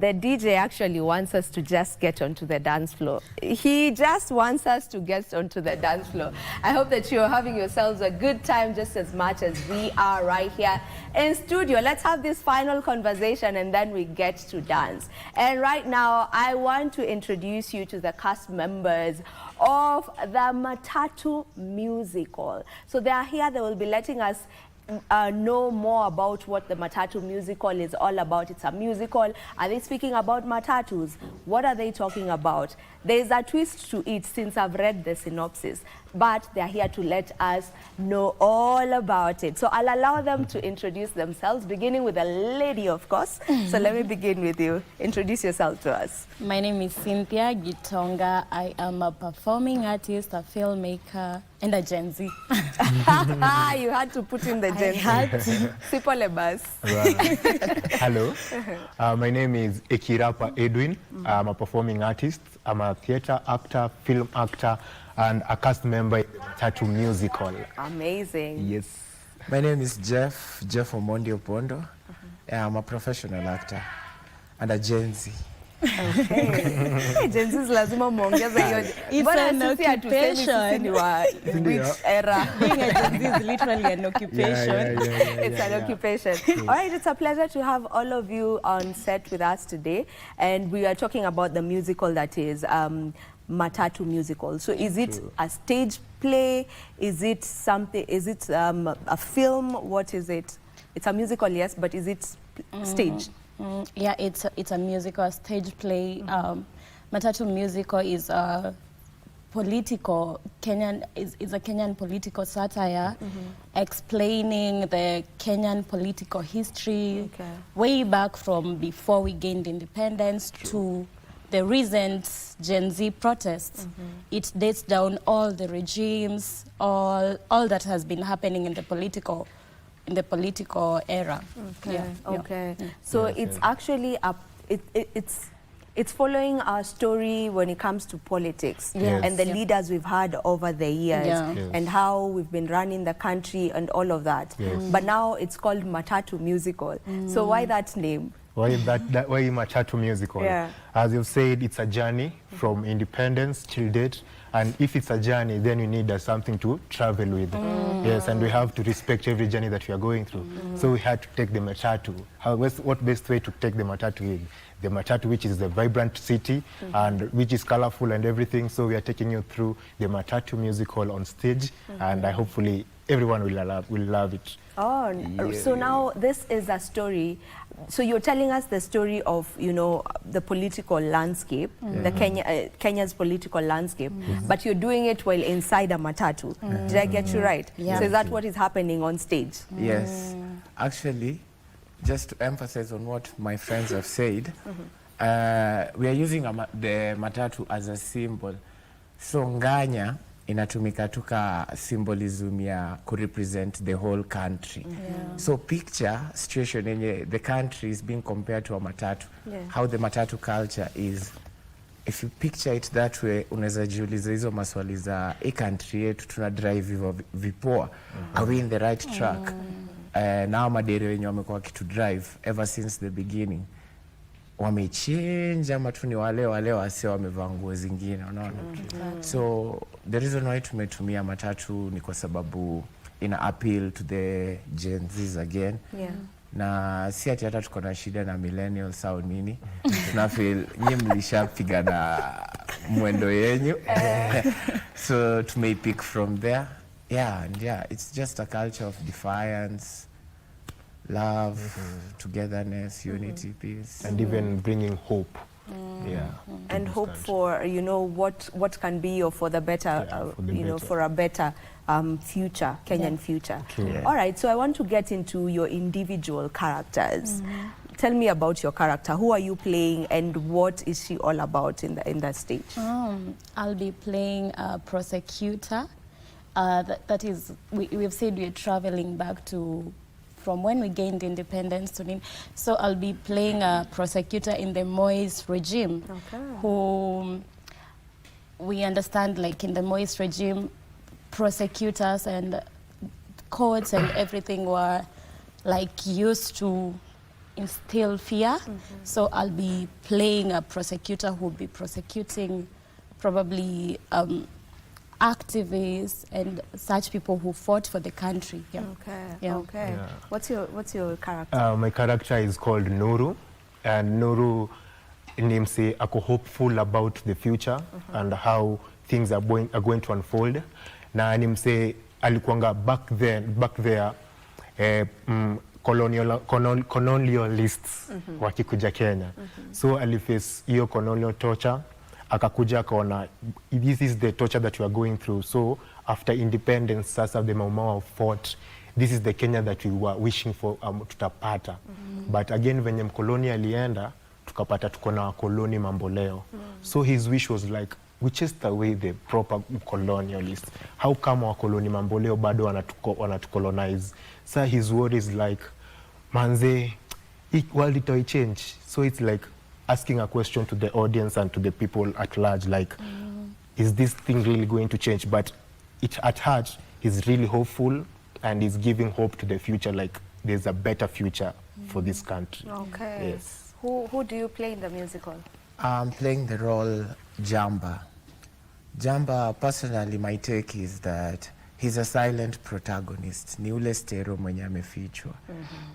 the DJ actually wants us to just get onto the dance floor. He just wants us to get onto the dance floor. I hope that you're having yourselves a good time just as much as we are right here in studio. Let's have this final conversation and then we get to dance. And right now, I want to introduce you to the cast members of the Matatu musical. So they are here. They will be letting us know more about what the Matatu musical is all about. It's a musical. Are they speaking about matatus? What are they talking about? There's a twist to it since I've read the synopsis, but they're here to let us know all about it. So I'll allow them to introduce themselves, beginning with a lady, of course. So let me begin with you. Introduce yourself to us. My name is Cynthia Gitonga. I am a performing artist, a filmmaker, and a Gen Z. You had to put in the Gen Z. I had to. Sipolebas. Hello, my name is Ekirapa Edwin. I'm a performing artist. I'm a theater actor, film actor, and a cast member in the Matatu musical. Amazing. Yes. My name is Jeff Omondi Opondo. I'm a professional actor and a Gen Z. Okay. Gen Z is lazima muongeze hiyo. It's an occupation. Which era? Being a Gen Z is literally an occupation. It's an occupation. All right, it's a pleasure to have all of you on set with us today. And we are talking about the musical that is Matatu musical. So is it a stage play? Is it something, is it a film? What is it? It's a musical, yes, but is it staged? Yeah, it's a musical, stage play. Matatu musical is a political Kenyan is a Kenyan political satire, explaining the Kenyan political history way back from before we gained independence to the recent Gen Z protests. It dates down all the regimes, all that has been happening in the political era. Okay. So it's actually it's following our story when it comes to politics and the leaders we've had over the years and how we've been running the country and all of that. But now it's called Matatu musical. So why that name? Why Matatu musical? As you've said, it's a journey from independence till date. And if it's a journey, then we need something to travel with. Yes, and we have to respect every journey that we are going through. So we had to take the Matatu. What best way to take the Matatu is? The Matatu, which is a vibrant city and which is colorful and everything. So we are taking you through the Matatu musical on stage, and hopefully everyone will love it. Oh, so now this is a story. So you're telling us the story of, the political landscape, the Kenya's political landscape, but you're doing it while inside a Matatu. Did I get you right? Yeah. So is that what is happening on stage? Yes. Actually, just to emphasize on what my friends have said, we are using the Matatu as a symbol. So nganya inatumika tuka symbolism ya represent the whole country. So picture situation yenye the country is being compared to a matatu. How the matatu culture is. If you picture it that way, unaweza jiuliza hizo maswali za country yetu tuna drive vipoa. Are we in the right track? Now madere wenye wamekuwa kitu drive ever since the beginning. Wamechange ama tu ni wale wase wamevaa nguo zingine, unaona? So the reason why tumetumia matatu ni kwa sababu ina appeal to the Gen Zs again. Na si ati hata tuko na shida na millennials au nini. Tuna feel nyinyi mlishapiga na mwendo yenyu. So to may pick from there. It's just a culture of defiance, love, togetherness, unity, peace, and even bringing hope. And hope for what can be or for the better, for a better future, Kenyan future. All right, so I want to get into your individual characters. Tell me about your character. Who are you playing and what is she all about in that stage? I'll be playing a prosecutor. That is, we've said we're traveling back to from when we gained independence. So I'll be playing a prosecutor in the Moise regime, who we understand, like in the Moise regime, prosecutors and courts and everything were like used to instill fear. So I'll be playing a prosecutor who will be prosecuting probably activists and such people who fought for the country. Yeah. Okay. Yeah. Okay. Yeah. What's your character? My character is called Nuru, and Nuru nimse ako hopeful about the future and how things are going to unfold. Na nimse alikuanga back there colonialists wakikuja Kenya. So aliface hiyo colonial torture, akakuja akaona this is the torture that you are going through. So after independence, sasa the Mau fought, this is the Kenya that we were wishing for, tutapata. But again venye mkoloni alienda, tukapata tuko na wakoloni mamboleo. So his wish was like, we chased away the proper colonialists. How come wakoloni mamboleo bado wanatucolonize? So his word is like, manze, world itoi change. So it's like asking a question to the audience and to the people at large, like, is this thing really going to change? But at heart, he's really hopeful and he's giving hope to the future, like there's a better future for this country. Okay. Yes. Who do you play in the musical? I'm playing the role Jamba. Jamba, personally, my take is that he's a silent protagonist. Ni ule stero mwenye amefichwa.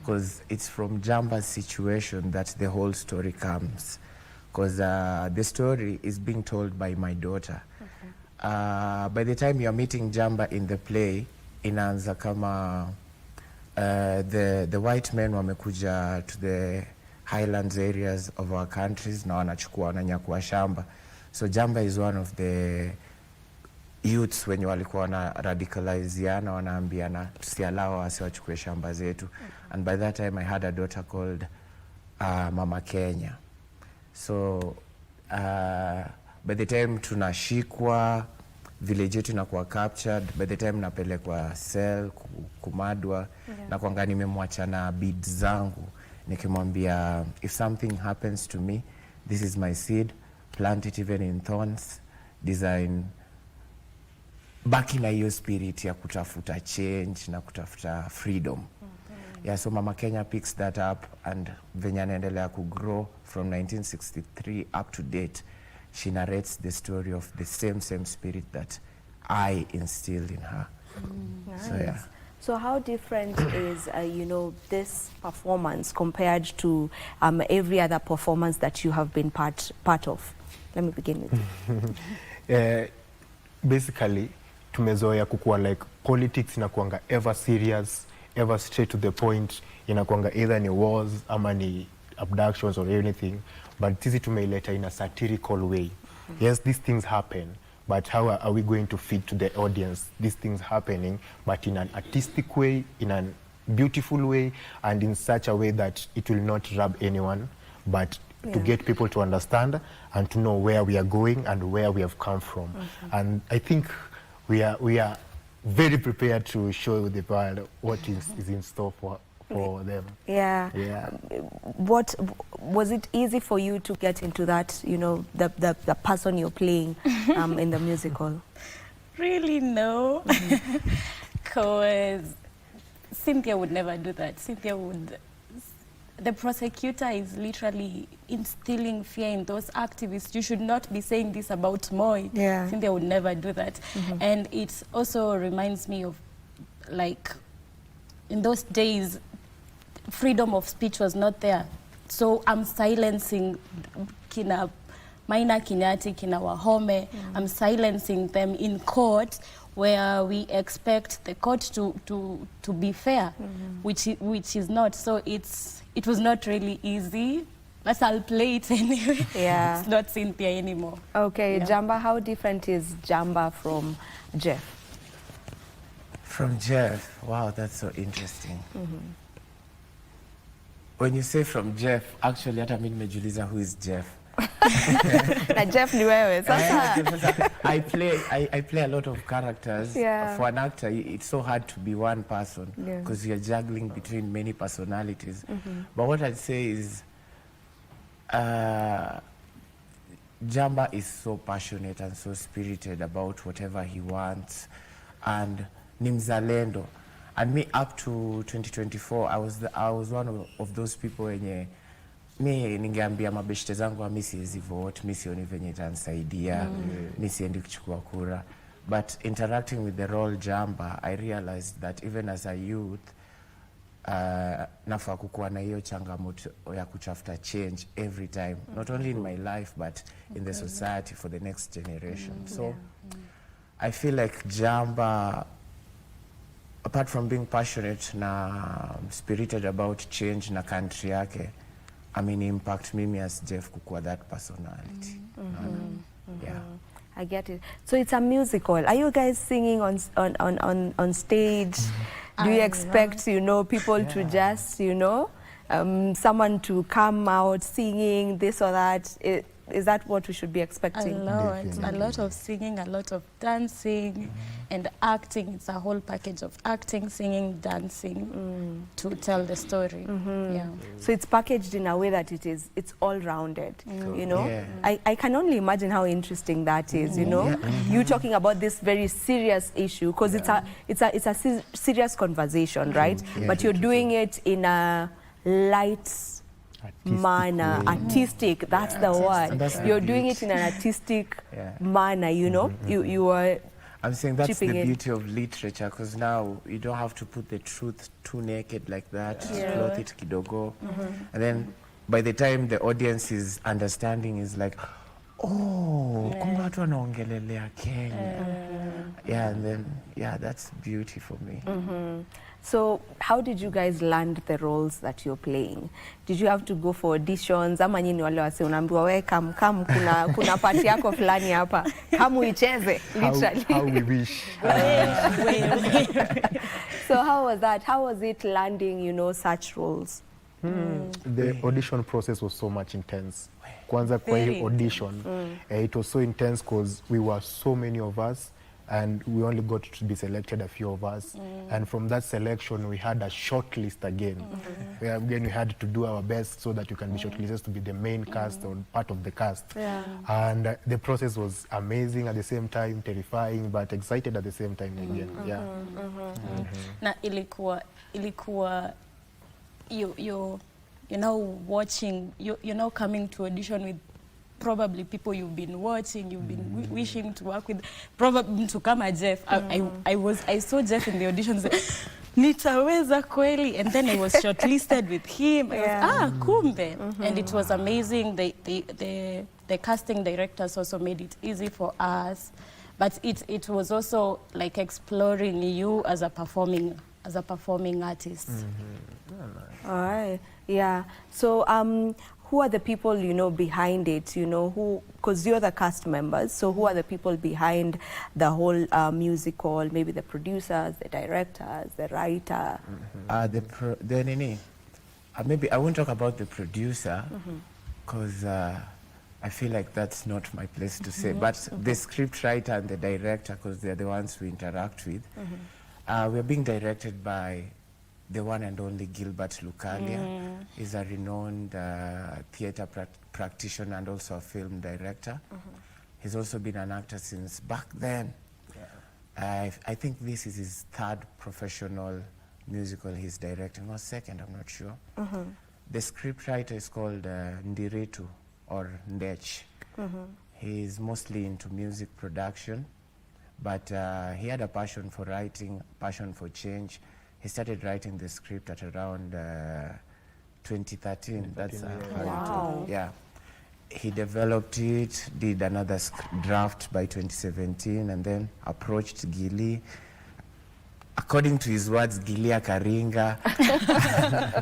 Because it's from Jamba's situation that the whole story comes. Because the story is being told by my daughter. By the time you're meeting Jamba in the play, inaanza kama the white men wamekuja to the highlands areas of our countries na wananyakua shamba. So Jamba is one of the youths wenye walikuwa wana radicaliziana, wanaambiana tusialawa wasiwachukue shamba zetu. And by that time I had a daughter called Mama Kenya. So by the time tunashikwa, village yetu inakuwa captured, by the time napelekwa cell kumadwa, na kwanga nimemwacha na beads zangu nikimwambia, if something happens to me, this is my seed, plant it even in thorns, design baki na hiyo spirit ya kutafuta change na kutafuta freedom. Yeah, so Mama Kenya picks that up, and venye anaendelea kugrow from 1963 up to date, she narrates the story of the same spirit that I instilled in her. Nice. So yeah. So how different is this performance compared to every other performance that you have been part of? Let me begin with you. Basically, tumezoea kukuwa like politics inakuanga ever serious, ever straight to the point, inakuanga either ni wars ama ni abductions or anything, but sisi tumeileta in a satirical way. Yes, these things happen, but how are we going to feed to the audience these things happening, but in an artistic way, in a beautiful way, and in such a way that it will not rub anyone, but to get people to understand and to know where we are going and where we have come from. And I think we are very prepared to show the world what is in store for them. Yeah. What was it easy for you to get into that, the person you're playing in the musical? Really, no. Because Cynthia would never do that. The prosecutor is literally instilling fear in those activists. You should not be saying this about Moi. Yeah. Cynthia would never do that. And it also reminds me of, like, in those days, freedom of speech was not there. So I'm silencing kina Maina Kinyati, kina Wahome. I'm silencing them in court, where we expect the court to be fair, which is not. So it was not really easy, but I'll play it anyway. Yeah. It's not Cynthia anymore. Okay, Yeah. Jamba, how different is Jamba from Jeff? From Jeff, wow, that's so interesting. When you say from Jeff, actually hata mimi nimejiuliza who is Jeff. Na Jeff ni wewe. Sasa I play a lot of characters. Yeah. For an actor, it's so hard to be one person Yeah. because you're juggling between many personalities. But what I'd say is, Jamba is so passionate and so spirited about whatever he wants, and ni mzalendo. And me up to 2024, I was one of those people wenye mi ningeambia mabeshte zangu mi siwezi vote, mi sioni venye itanisaidia, mi siendi kuchukua kura. But interacting with the role Jamba, I realized that even as a youth, nafaa kukuwa na hiyo changamoto ya kutafuta change every time, not only in my life but in the society for the next generation. So I feel like Jamba, apart from being passionate na spirited about change na country yake, I mean impact mimi as Jeff kukua that personality. Yeah. I get it. So it's a musical. Are you guys singing on stage? Do you expect, you know, people to just, you know, someone to come out singing this or that? Is that what we should be expecting? A lot of singing, a lot of dancing and acting. It's a whole package of acting, singing, dancing to tell the story. Yeah. So it's packaged in a way that it's all rounded, you know? Yeah. I can only imagine how interesting that is, you know? You talking about this very serious issue, because it's a serious conversation, right? But you're doing it in a light manner, artistic, that's the word. You're doing it in an artistic manner, you know? You are I'm saying that's the beauty of literature, because now you don't have to put the truth too naked like that, cloth it kidogo. And then by the time the audience is understanding is like, oh, kumbe watu wanaongelelea Kenya. Yeah, and then, that's beauty for me. So how did you guys land the roles that you're playing? Did you have to go for auditions? Ama nyinyi wale wase unaambiwa we come kuna party yako fulani hapa. Come uicheze, literally. How we wish. So how was that? How was it landing, you know, such roles? The audition process was so much intense. Kwanza kwa hii audition, it was so intense because we were so many of us, and we only got to be selected, a few of us. And from that selection, we had a short list again. Where again, we had to do our best so that you can be shortlisted to be the main cast or part of the cast. And the process was amazing, at the same time terrifying, but excited at the same time again. Na ilikuwa you know watching, you know coming to audition with probably people you've been watching, you've been wishing to work with, probably to come at Jeff. I saw Jeff in the auditions, nitaweza kweli, and then I was shortlisted with him. I was, kumbe. And it was amazing. The casting directors also made it easy for us, but it was also like exploring you as a performing artist. All right. Yeah. So who are the people, you know, behind it, you know, who, because you're the cast members, so who are the people behind the whole musical, maybe the producers, the directors, the writer? Maybe I won't talk about the producer, because I feel like that's not my place to say, but the script writer and the director, because they're the ones we interact with. We're being directed by the one and only Gilbert Lucalia. He's a renowned theatre practitioner and also a film director. He's also been an actor since back then. I think this is his third professional musical he's directing, or second, I'm not sure. The scriptwriter is called Ndiretu or Ndech. He's mostly into music production, but he had a passion for writing, passion for change. He started writing the script at around 2013. That's how he developed it, did another draft by 2017, and then approached Gili. According to his words, Gili Karinga,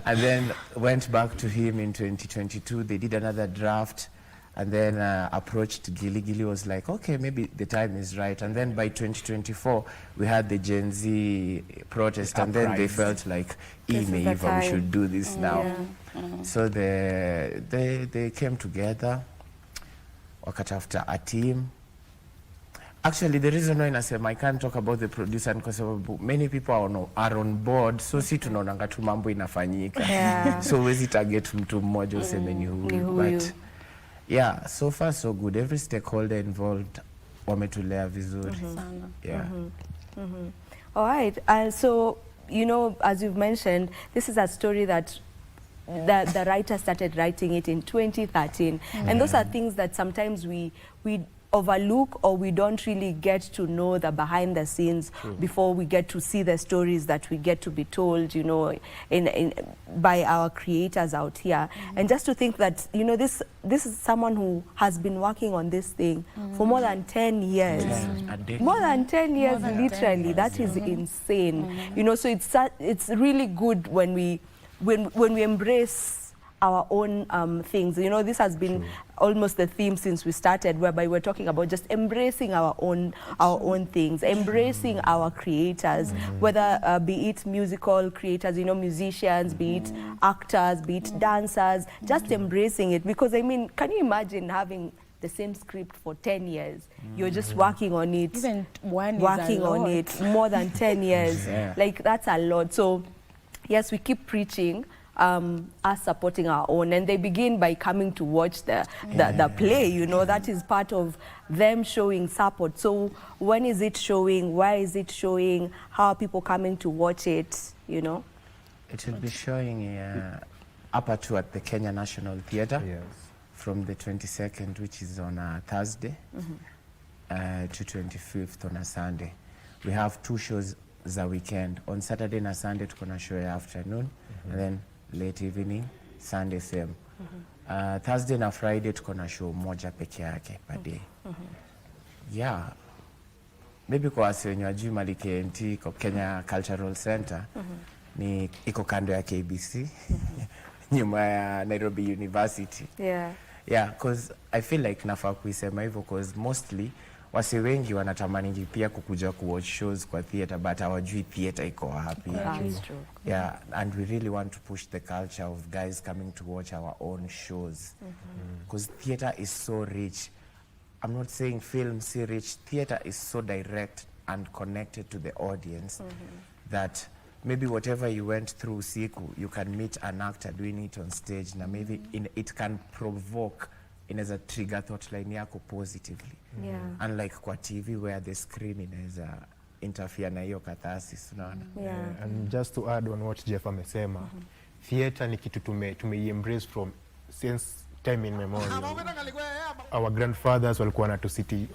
and then went back to him in 2022. They did another draft, and then approached Gili. Gili was like, okay, maybe the time is right. And then by 2024, we had the Gen Z protest, and then they felt like, we should do this now. So they came together, wakatafuta a team. Actually, the reason why I can't talk about the producer because many people are on board, so si tunaonanga tu mambo inafanyika. So wezi target mtu mmoja useme ni huyu. But yeah, so far so good. Every stakeholder involved wametulea vizuri. All right. So you know, as you've mentioned, this is a story that the writer started writing it in 2013. And those are things that sometimes we overlook, or we don't really get to know the behind the scenes before we get to see the stories that we get to be told, you know, by our creators out here. And just to think that, you know, this is someone who has been working on this thing for more than 10 years. More than 10 years, literally. That is insane. You know, so it's really good when we embrace our own things. You know, this has been almost the theme since we started, whereby we're talking about just embracing our own things, embracing our creators, whether be it musical creators, you know, musicians, be it actors, be it dancers, just embracing it. Because I mean, can you imagine having the same script for 10 years? You're just working on it, even one working on it more than 10 years. Like, that's a lot. So yes, we keep preaching us supporting our own, and they begin by coming to watch the play. You know, that is part of them showing support. So when is it showing? Where is it showing? How are people coming to watch it? You know, it will be showing upper two at the Kenya National Theatre from the 22nd, which is on a Thursday, to 25th on a Sunday. We have 2 shows the weekend. On Saturday and Sunday tuko na show ya afternoon, and then late evening, Sunday same. Thursday na Friday tuko na show moja peke yake per day. Yeah. Maybe kwa wasi wenye wajui mali KNT, iko Kenya Cultural Center, ni iko kando ya KBC, nyuma ya Nairobi University. Yeah, because I feel like nafaa kuisema hivyo, because mostly wasi wengi wanatamani pia kukuja kuwatch shows kwa theater, but hawajui theater iko wapi. Yeah, and we really want to push the culture of guys coming to watch our own shows, because theater is so rich. I'm not saying film is rich. Theater is so direct and connected to the audience that maybe whatever you went through siku, you can meet an actor doing it on stage, na maybe it can provoke, inaweza trigger thought line yako positively. Unlike kwa TV where the screen inaweza interfere na hiyo catharsis, unaona. And just to add on what Jeff amesema, theater ni kitu tume-embrace from since time immemorial. Our grandfathers walikuwa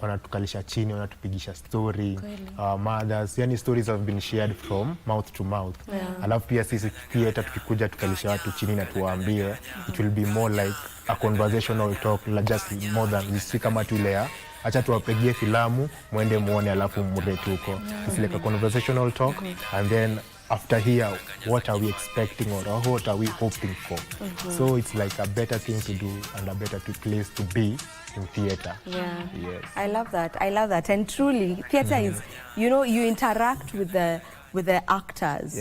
wanatukalisha chini, wanatupigisha story. Our mothers, yani stories have been shared from mouth to mouth. Alafu pia sisi theater tukikuja tukalisha watu chini na tuwaambie, it will be more like a conversational talk, just more than this kama tu ile ya acha tuwapigie filamu muende muone alafu mrete huko. It's like a conversational talk, and then after here, what are we expecting, or what are we hoping for? So it's like a better thing to do and a better place to be in theater. Yes. I love that. I love that. And truly, theater is, you know, you interact with the actors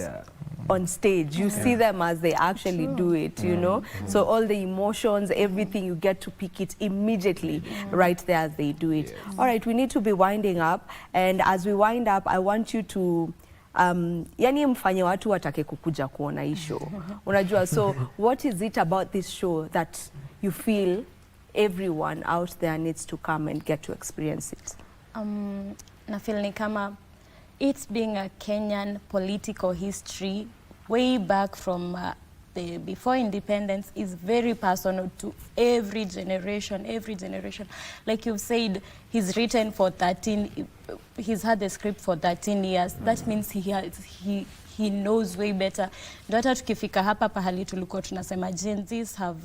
on stage. You see them as they actually do it, you know. So all the emotions, everything, you get to pick it immediately right there as they do it. All right, we need to be winding up. And as we wind up, I want you to yani mfanye watu watake kukuja kuona hii show. Unajua, so what is it about this show that you feel everyone out there needs to come and get to experience it? Na feel ni kama it's being a Kenyan political history way back from the before independence is very personal to every generation. Like you've said, he's written for 13, he's had the script for 13 years. That means he knows way better. Ndio hata tukifika hapa pahali tulikuwa tunasema Gen Zs have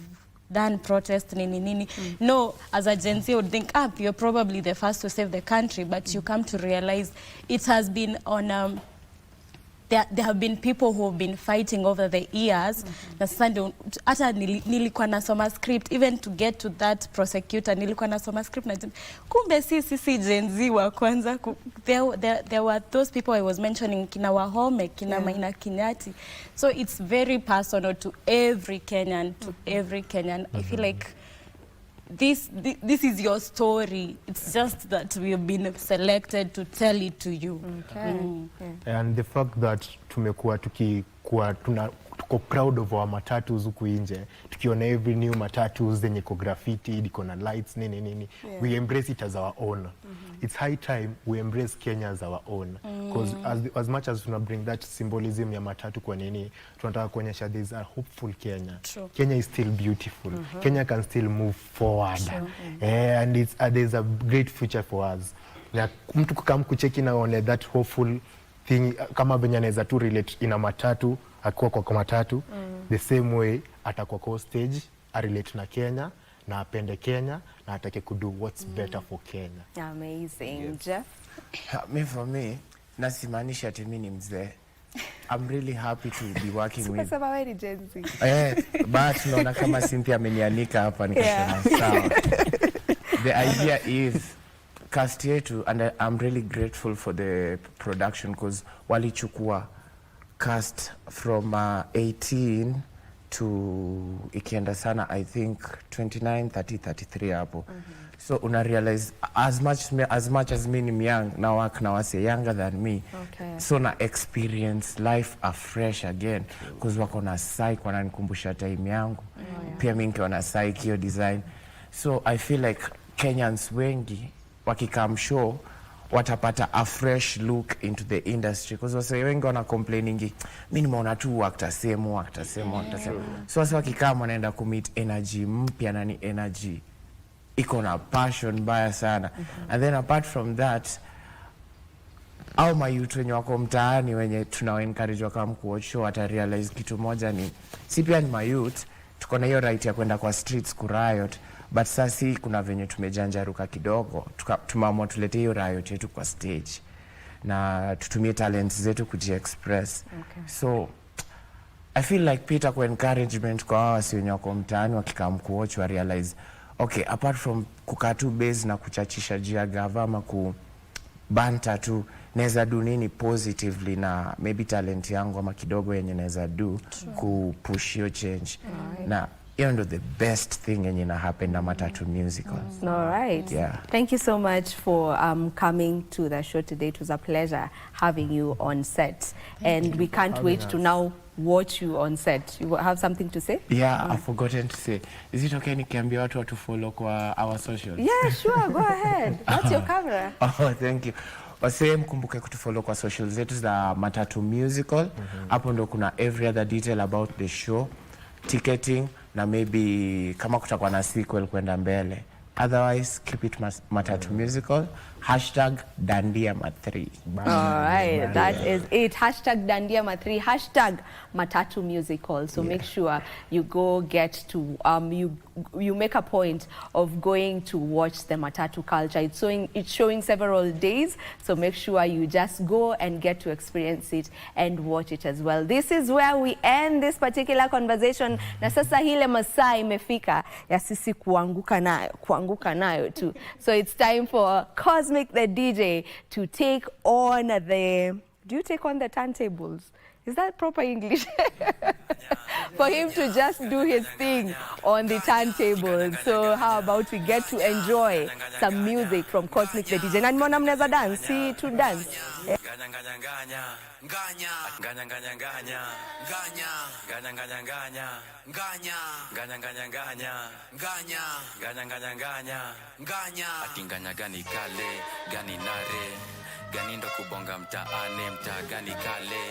done protest nini. No, as a Gen Z would think, you're probably the first to save the country, but you come to realize it has been on there have been people who have been fighting over the years. Na sasa ndio hata nilikuwa nasoma script, even to get to that prosecutor nilikuwa nasoma script na kumbe sisi Gen Z wa kwanza. There were those people I was mentioning, kina Wahome, kina Maina Kinyati. So it's very personal to every Kenyan, I feel like this is your story. It's just that we have been selected to tell it to you. And the fact that tumekuwa tuko tuko proud of our matatus huku nje, tukiona every new matatus zenye iko graffiti, iko na lights nini. We embrace it as our own. It's high time we embrace Kenya as our own, because as much as tuna bring that symbolism ya matatu, kwa nini tunataka kuonyesha there is a hopeful Kenya. True. Kenya is still beautiful. Kenya can still move forward. And there's a great future for us. Like, mtu kukam kucheki na one that hopeful thing, kama venye anaweza tu relate ina matatu, akuwa kwa matatu, the same way atakuwa kwa stage, a relate na Kenya, na apende Kenya, na atake kudo what's better for Kenya. Amazing. Jeff? For me, nasimaanisha ati mimi ni mzee. I'm really happy to be working with. Sasa wewe ni Gen Z. But naona kama Cynthia amenianika hapa nikasema sawa. The idea is cast yetu, and I'm really grateful for the production because walichukua cast from 18 to ikienda sana I think 29, 30, 33 hapo. So una realize as much as me ni young na work na wase younger than me. Okay. So na experience life afresh again because wako na psych wananikumbusha time yangu. Pia mimi nikiwa na psych hiyo design. So I feel like Kenyans wengi wakikam show watapata a fresh look into the industry because wase wengi wana complainingi mimi nimeona tu actor same. So wase wakikam wanaenda kumeet energy mpya na ni energy iko na passion baya sana. And then apart from that, au mayouth wenye wako mtaani wenye tuna encourage wakam kuwatch show wata realize kitu moja ni si pia ni mayouth tuko na hiyo right ya kwenda kwa streets ku riot, but sasa kuna venye tumejanjaruka kidogo tumeamua tulete hiyo riot yetu kwa stage na tutumie talents zetu kujiexpress. So I feel like Peter kwa encouragement kwa hawa wasi wenye wako mtaani wakikam kuwatch wa realize okay, apart from kukatu base na kuchachisha jia gava ama kubanta tu, neza do nini positively na maybe talent yangu ama kidogo yenye neza do kupush your change. Na hiyo ndo the best thing yenye na happen na Matatu musical. All right. Yeah. Thank you so much for coming to the show today. It was a pleasure having you on set. And we can't wait to now watch you on set. You have something to say? Yeah, I've forgotten to say. Is it okay nikiambia watu watu follow kwa our socials? Yeah, sure. Go ahead. That's your camera. Oh, thank you. Wase mkumbuke kutufollow kwa socials zetu za Matatu musical. Hapo ndo kuna every other detail about the show, ticketing na maybe kama kutakuwa na sequel kwenda mbele. Otherwise, keep it Matatu musical. #DandiaMa3. All right, that is it. #DandiaMa3. #Matatu musical. So make sure you go get to you make a point of going to watch the Matatu culture. It's showing several days. So make sure you just go and get to experience it and watch it as well. This is where we end this particular conversation. Na sasa hile masaa imefika ya sisi kuanguka nayo tu. So it's time for Cosmic the DJ to take on the... Do you take on the turntables? Is that proper English? For him to just do his thing on the turntable. So how about we get to enjoy some music from Cosmic the DJ. Na nimeona mnaweza dance, see to dance. Atinganya gani kale, gani nare, gani ndo kubonga mtaane, mtaa gani kale.